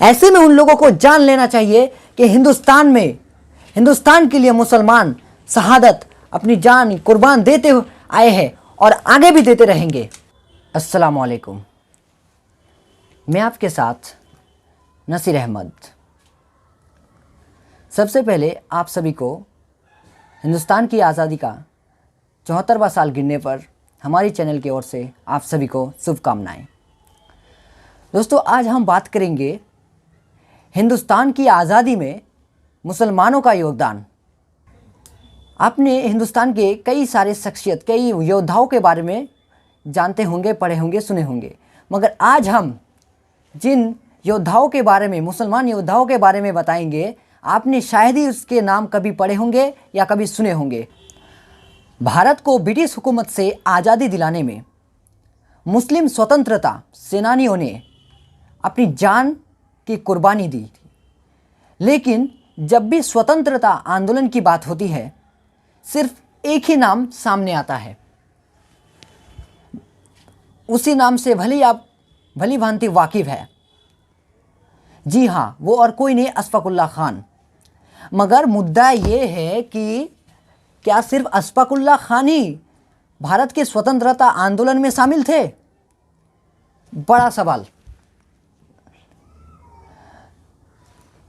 ऐसे में उन लोगों को जान लेना चाहिए कि हिंदुस्तान के लिए मुसलमान शहादत अपनी जान कुर्बान देते आए हैं और आगे भी देते रहेंगे। अस्सलामु अलैकुम। मैं आपके साथ नसीर अहमद। सबसे पहले आप सभी को हिंदुस्तान की आज़ादी का 74वां साल गिरने पर हमारी चैनल की ओर से आप सभी को शुभकामनाएं। दोस्तों, आज हम बात करेंगे हिंदुस्तान की आज़ादी में मुसलमानों का योगदान। आपने हिंदुस्तान के कई सारे शख्सियत, कई योद्धाओं के बारे में जानते होंगे, पढ़े होंगे, सुने होंगे, मगर आज हम जिन योद्धाओं के बारे में, मुसलमान योद्धाओं के बारे में बताएंगे, आपने शायद ही उसके नाम कभी पढ़े होंगे या कभी सुने होंगे। भारत को ब्रिटिश हुकूमत से आज़ादी दिलाने में मुस्लिम स्वतंत्रता सेनानियों ने अपनी जान की कुर्बानी दी थी, लेकिन जब भी स्वतंत्रता आंदोलन की बात होती है, सिर्फ एक ही नाम सामने आता है। उसी नाम से भली भांति वाकिफ़ है। जी हाँ, वो और कोई नहीं, अशफाकुल्ला खान। मगर मुद्दा ये है कि क्या सिर्फ अशफाकुल्ला खान ही भारत के स्वतंत्रता आंदोलन में शामिल थे? बड़ा सवाल।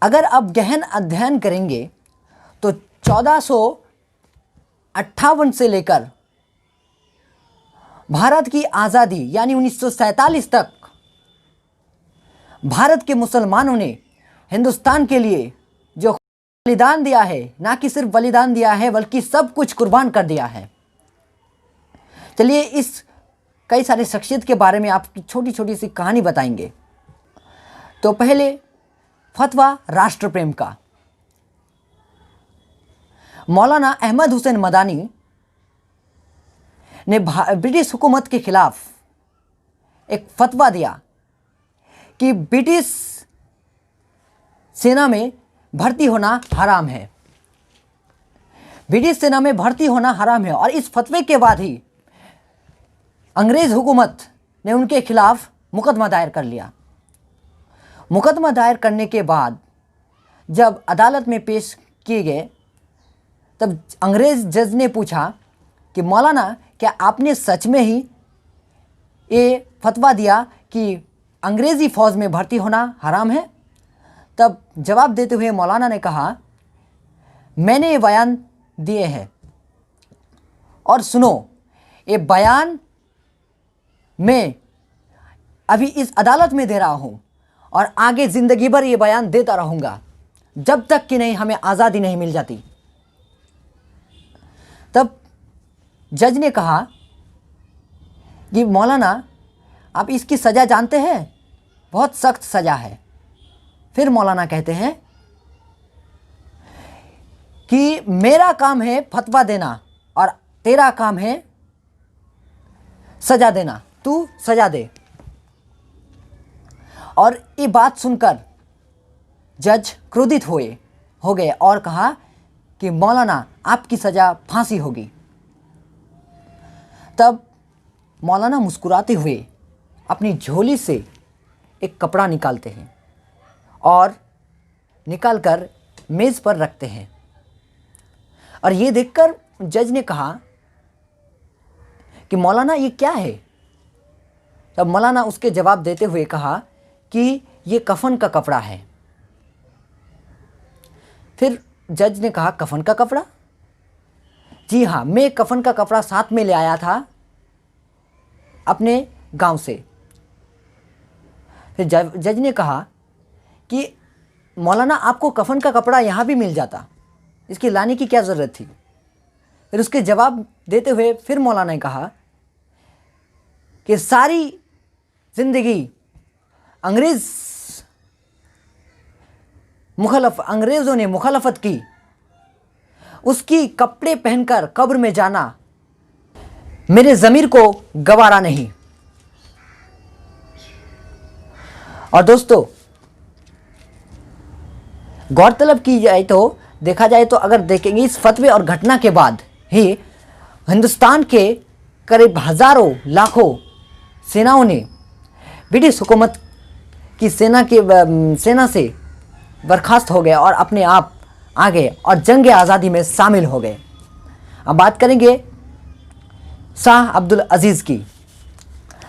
अगर आप गहन अध्ययन करेंगे तो 1458 से लेकर भारत की आज़ादी यानी 1947 तक भारत के मुसलमानों ने हिंदुस्तान के लिए जो बलिदान दिया है, ना कि सिर्फ बलिदान दिया है बल्कि सब कुछ कुर्बान कर दिया है। चलिए, इस कई सारे शख्सियत के बारे में आपकी छोटी छोटी सी कहानी बताएंगे। तो पहले फतवा राष्ट्र प्रेम का। मौलाना अहमद हुसैन मदानी ने ब्रिटिश हुकूमत के खिलाफ एक फतवा दिया कि ब्रिटिश सेना में भर्ती होना हराम है। ब्रिटिश सेना में भर्ती होना हराम है। और इस फतवे के बाद ही अंग्रेज़ हुकूमत ने उनके खिलाफ मुकदमा दायर कर लिया। मुकदमा दायर करने के बाद जब अदालत में पेश किए गए, तब अंग्रेज़ जज ने पूछा कि मौलाना, क्या आपने सच में ही ये फतवा दिया कि अंग्रेज़ी फ़ौज में भर्ती होना हराम है? तब जवाब देते हुए मौलाना ने कहा, मैंने ये बयान दिए हैं और सुनो, ये बयान मैं अभी इस अदालत में दे रहा हूँ और आगे ज़िंदगी भर ये बयान देता रहूँगा जब तक कि नहीं हमें आज़ादी नहीं मिल जाती। तब जज ने कहा कि मौलाना, आप इसकी सज़ा जानते हैं? बहुत सख्त सज़ा है। फिर मौलाना कहते हैं कि मेरा काम है फतवा देना और तेरा काम है सज़ा देना, तू सज़ा दे। और ये बात सुनकर जज क्रोधित हो गए और कहा कि मौलाना, आपकी सज़ा फांसी होगी। तब मौलाना मुस्कुराते हुए अपनी झोली से एक कपड़ा निकालते हैं और निकालकर मेज़ पर रखते हैं। और ये देखकर जज ने कहा कि मौलाना, ये क्या है? तब मौलाना उसके जवाब देते हुए कहा कि ये कफन का कपड़ा है। फिर जज ने कहा, कफन का कपड़ा? जी हाँ, मैं कफन का कपड़ा साथ में ले आया था अपने गांव से। फिर जज ने कहा कि मौलाना, आपको कफन का कपड़ा यहाँ भी मिल जाता, इसकी लाने की क्या ज़रूरत थी? फिर उसके जवाब देते हुए फिर मौलाना ने कहा कि सारी ज़िंदगी अंग्रेज़ों ने मुखालफत की, उसकी कपड़े पहनकर कब्र में जाना मेरे ज़मीर को गवारा नहीं। और दोस्तों, गौरतलब की जाए तो, देखा जाए तो, अगर देखेंगे इस फतवे और घटना के बाद ही हिंदुस्तान के करीब हज़ारों लाखों सेनाओं ने ब्रिटिश हुकूमत की सेना से बर्खास्त हो गए और अपने आप आ गए और जंग आज़ादी में शामिल हो गए। अब बात करेंगे शाह अब्दुल अजीज़ की।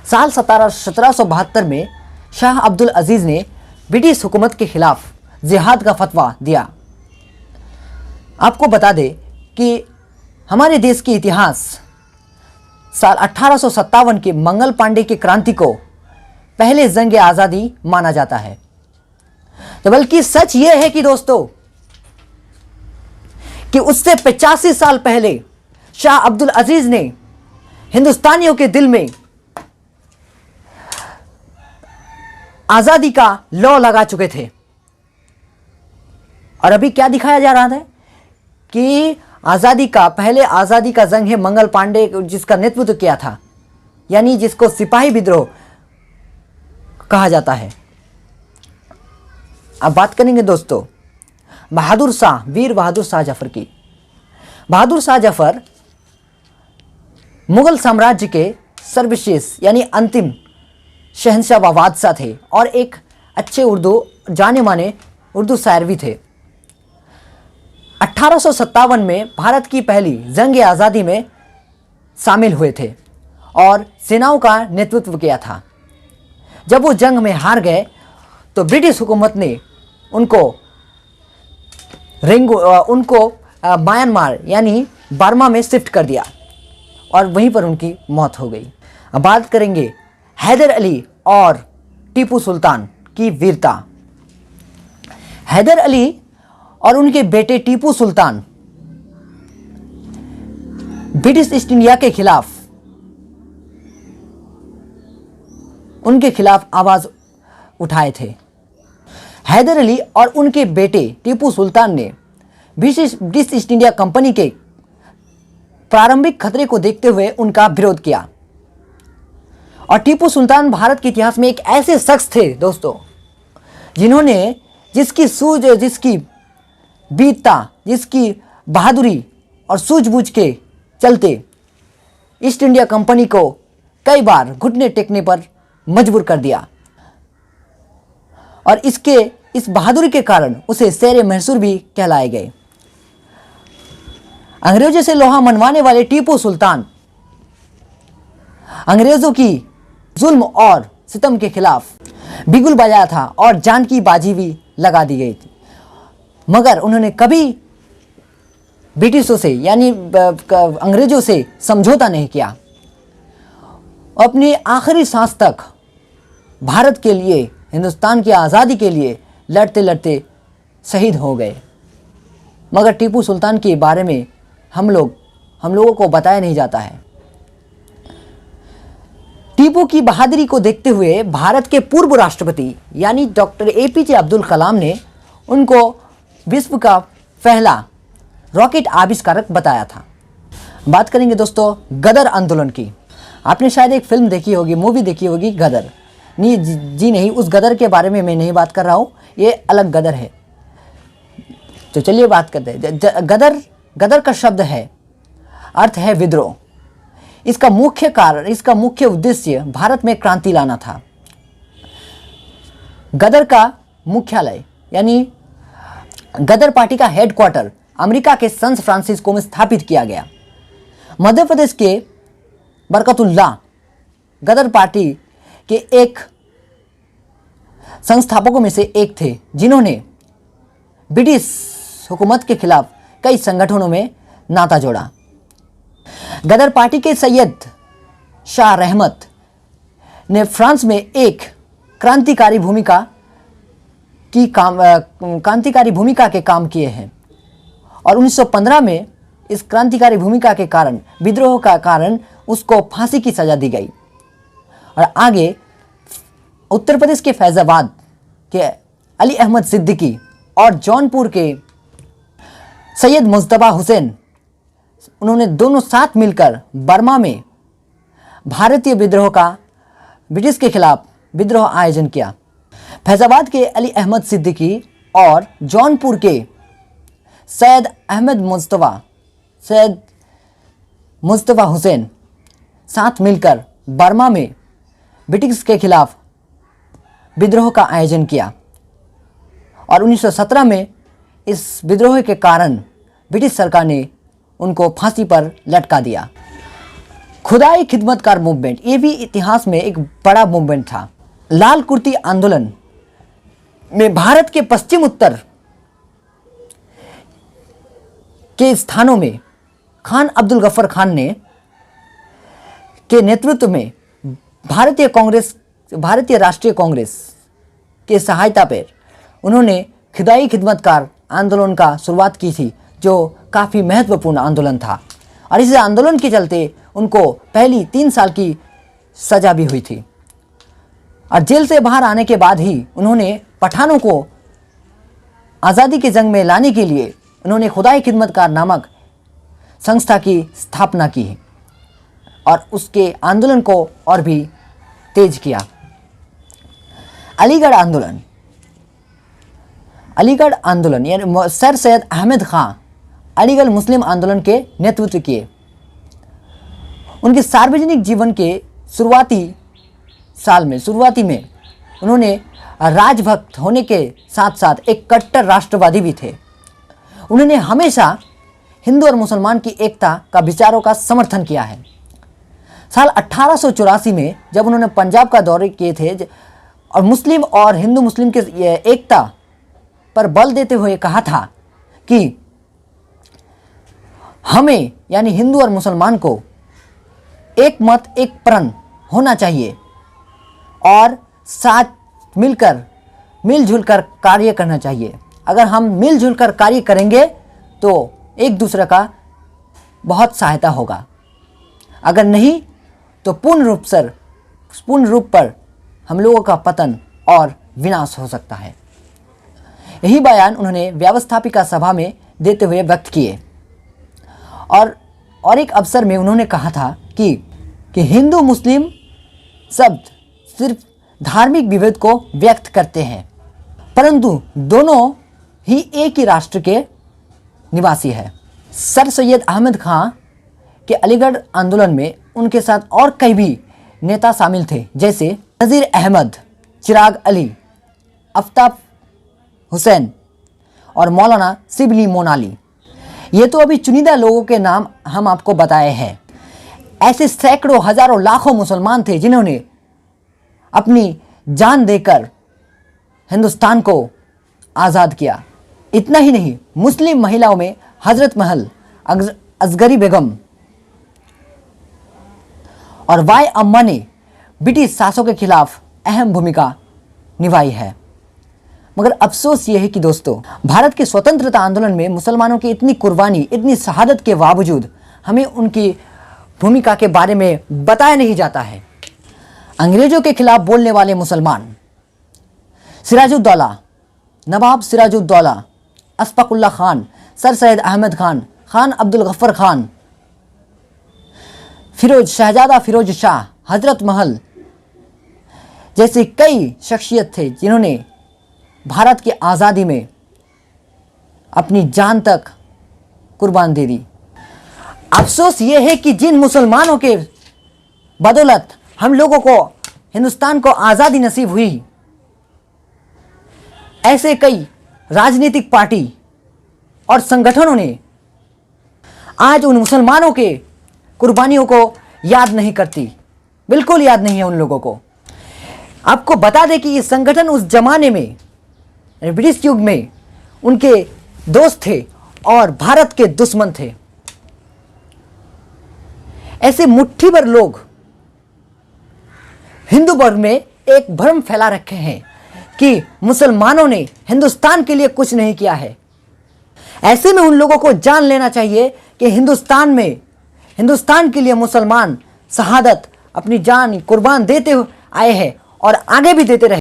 साल 1772 में शाह अब्दुल अजीज़ ने ब्रिटिश हुकूमत के खिलाफ जिहाद का फतवा दिया। आपको बता दें कि हमारे देश के इतिहास साल 1857 के मंगल पांडे की क्रांति को पहले जंग आज़ादी माना जाता है। तो बल्कि सच यह है कि दोस्तों कि उससे 85 साल पहले शाह अब्दुल अजीज़ ने हिंदुस्तानियों के दिल में आज़ादी का लौ लगा चुके थे। और अभी क्या दिखाया जा रहा था कि पहले आज़ादी का जंग है मंगल पांडे जिसका नेतृत्व किया था, यानी जिसको सिपाही विद्रोह कहा जाता है। अब बात करेंगे दोस्तों वीर बहादुर शाह जफर की। बहादुर शाह जफर मुगल साम्राज्य के सर्वश्रेष्ठ यानी अंतिम शहंशाह व बादशाह थे और एक अच्छे जाने माने उर्दू शायर भी थे। 1857 में भारत की पहली जंग आज़ादी में शामिल हुए थे और सेनाओं का नेतृत्व किया था। जब वो जंग में हार गए तो ब्रिटिश हुकूमत ने उनको म्यांमार यानी बर्मा में शिफ्ट कर दिया और वहीं पर उनकी मौत हो गई। अब बात करेंगे हैदर अली और टीपू सुल्तान की वीरता। हैदर अली और उनके बेटे Tipu Sultan British east India के खिलाफ आवाज उठाए थे। हैदर अली और उनके बेटे टीपू सुल्तान ने ब्रिटिश ईस्ट इंडिया कंपनी के प्रारंभिक खतरे को देखते हुए उनका विरोध किया। और टीपू सुल्तान भारत के इतिहास में एक ऐसे शख्स थे दोस्तों जिन्होंने जिसकी वीरता, जिसकी बहादुरी और सूझबूझ के चलते ईस्ट इंडिया कंपनी को कई बार घुटने टेकने पर मजबूर कर दिया और इस बहादुरी के कारण उसे शेर मैसूर भी कहलाए गए। अंग्रेजों से लोहा मनवाने वाले टीपू सुल्तान अंग्रेजों की जुल्म और सितम के खिलाफ बिगुल बजाया था और जान की बाजी भी लगा दी गई थी, मगर उन्होंने कभी ब्रिटिशों से यानी अंग्रेजों से समझौता नहीं किया। अपनी आखिरी सांस तक भारत के लिए, हिंदुस्तान की आज़ादी के लिए लड़ते लड़ते शहीद हो गए। मगर टीपू सुल्तान के बारे में हम लोगों को बताया नहीं जाता है। टीपू की बहादुरी को देखते हुए भारत के पूर्व राष्ट्रपति यानी डॉक्टर APJ अब्दुल कलाम ने उनको विश्व का पहला रॉकेट आविष्कारक बताया था। बात करेंगे दोस्तों गदर आंदोलन की। आपने शायद एक फिल्म देखी होगी, मूवी देखी होगी गदर। नहीं, उस गदर के बारे में मैं नहीं बात कर रहा हूँ, ये अलग गदर है। तो चलिए बात करते हैं। गदर का शब्द है, अर्थ है विद्रोह। इसका मुख्य उद्देश्य भारत में क्रांति लाना था। गदर का मुख्यालय यानी गदर पार्टी का हेडक्वार्टर अमेरिका के सैन फ्रांसिस्को में स्थापित किया गया। मध्य प्रदेश के बरकतुल्लाह गदर पार्टी के एक संस्थापकों में से एक थे, जिन्होंने ब्रिटिश हुकूमत के खिलाफ कई संगठनों में नाता जोड़ा। गदर पार्टी के सैयद शाह रहमत ने फ्रांस में एक क्रांतिकारी भूमिका के काम किए हैं और 1915 में इस क्रांतिकारी भूमिका के कारण, विद्रोह का कारण उसको फांसी की सजा दी गई। और आगे उत्तर प्रदेश के फैजाबाद के अली अहमद सिद्दीकी और जौनपुर के सैयद मुज्तबा हुसैन, उन्होंने दोनों साथ मिलकर बर्मा में भारतीय ब्रिटिश के खिलाफ विद्रोह आयोजन किया। फैजाबाद के अली अहमद सिद्दीकी और जौनपुर के सैयद मुज्तबा हुसैन साथ मिलकर बर्मा में ब्रिटिश के खिलाफ विद्रोह का आयोजन किया और 1917 में इस विद्रोह के कारण ब्रिटिश सरकार ने उनको फांसी पर लटका दिया। खुदाई खिदमतकार मूवमेंट, ये भी इतिहास में एक बड़ा मूवमेंट था। लाल कुर्ती आंदोलन में भारत के पश्चिम उत्तर के स्थानों में खान अब्दुल गफ्फार खान ने के नेतृत्व में भारतीय राष्ट्रीय कांग्रेस के सहायता पर उन्होंने खुदाई खिदमतकार आंदोलन का शुरुआत की थी, जो काफ़ी महत्वपूर्ण आंदोलन था और इस आंदोलन के चलते उनको पहली 3 साल की सज़ा भी हुई थी और जेल से बाहर आने के बाद ही उन्होंने पठानों को आज़ादी के जंग में लाने के लिए उन्होंने खुदाई खिदमतकार नामक संस्था की स्थापना की और उसके आंदोलन को और भी तेज किया। अलीगढ़ आंदोलन यानी सर सैयद अहमद खां अलीगढ़ मुस्लिम आंदोलन के नेतृत्व किए। उनके सार्वजनिक जीवन के शुरुआती में उन्होंने राजभक्त होने के साथ साथ एक कट्टर राष्ट्रवादी भी थे। उन्होंने हमेशा हिंदू और मुसलमान की एकता का विचारों का समर्थन किया है। साल 1884 में जब उन्होंने पंजाब का दौरे किए थे और मुस्लिम और हिंदू मुस्लिम के एकता पर बल देते हुए कहा था कि हमें यानी हिंदू और मुसलमान को एक मत एक प्रण होना चाहिए और साथ मिलजुल कर कार्य करना चाहिए। अगर हम मिलजुल कर कार्य करेंगे तो एक दूसरे का बहुत सहायता होगा, अगर नहीं तो पूर्ण रूप पर हम लोगों का पतन और विनाश हो सकता है। यही बयान उन्होंने व्यवस्थापिका सभा में देते हुए व्यक्त किए और एक अवसर में उन्होंने कहा था कि हिंदू मुस्लिम शब्द सिर्फ धार्मिक विभेद को व्यक्त करते हैं, परंतु दोनों ही एक ही राष्ट्र के निवासी है। सर सैयद अहमद खां के अलीगढ़ आंदोलन में उनके साथ और कई भी नेता शामिल थे, जैसे नज़ीर अहमद, चिराग अली, आफ्ताब हुसैन और मौलाना शिबली मोनाली। ये तो अभी चुनिंदा लोगों के नाम हम आपको बताए हैं। ऐसे सैकड़ों हजारों लाखों मुसलमान थे जिन्होंने अपनी जान देकर हिंदुस्तान को आज़ाद किया। इतना ही नहीं, मुस्लिम महिलाओं में हजरत महल, असगरी बेगम और वाई अम्मा ने ब्रिटिश शासकों के खिलाफ अहम भूमिका निभाई है। मगर अफसोस ये है कि दोस्तों, भारत के स्वतंत्रता आंदोलन में मुसलमानों की इतनी कुर्बानी, इतनी शहादत के बावजूद हमें उनकी भूमिका के बारे में बताया नहीं जाता है। अंग्रेजों के खिलाफ बोलने वाले मुसलमान सिराजुद्दौला, नवाब सिराजुद्दौला, अशफाकुल्ला खान, सर सैयद अहमद खान, खान अब्दुल गफ्फार खान, शहजादा फिरोज शाह, हजरत महल जैसे कई शख्सियत थे जिन्होंने भारत की आज़ादी में अपनी जान तक कुर्बान दे दी। अफसोस ये है कि जिन मुसलमानों के बदौलत हम लोगों को हिंदुस्तान को आज़ादी नसीब हुई, ऐसे कई राजनीतिक पार्टी और संगठनों ने आज उन मुसलमानों के कुर्बानियों को याद नहीं करती, बिल्कुल याद नहीं है उन लोगों को। आपको बता दें कि ये संगठन उस जमाने में ब्रिटिश युग में उनके दोस्त थे और भारत के दुश्मन थे। ऐसे मुट्ठी भर लोग हिंदू वर्ग में एक भ्रम फैला रखे हैं कि मुसलमानों ने हिंदुस्तान के लिए कुछ नहीं किया है। ऐसे में उन लोगों को जान लेना चाहिए कि हिंदुस्तान के लिए मुसलमान शहादत अपनी जान कुर्बान देते आए हैं और आगे भी देते रहे।